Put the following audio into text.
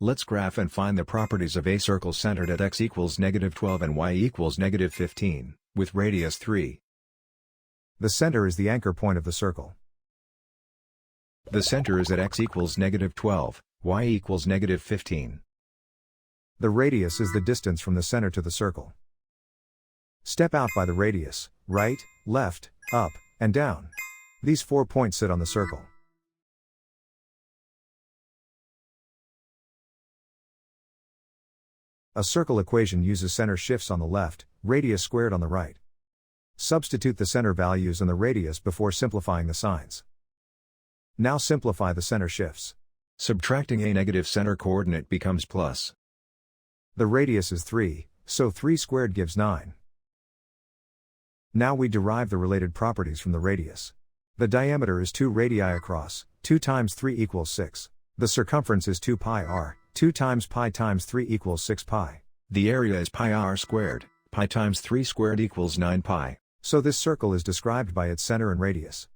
Let's graph and find the properties of a circle centered at x equals -12 and y equals -15, with radius 3. The center is the anchor point of the circle. The center is at x equals -12, y equals -15. The radius is the distance from the center to the circle. Step out by the radius, right, left, up, and down. These 4 points sit on the circle. A circle equation uses center shifts on the left, radius squared on the right. Substitute the center values and the radius before simplifying the signs. Now simplify the center shifts. Subtracting a negative center coordinate becomes plus. The radius is 3, so 3 squared gives 9. Now we derive the related properties from the radius. The diameter is 2 radii across, 2 times 3 equals 6. The circumference is 2 pi r, 2 times pi times 3 equals 6 pi. The area is pi r squared, pi times 3 squared equals 9 pi. So this circle is described by its center and radius.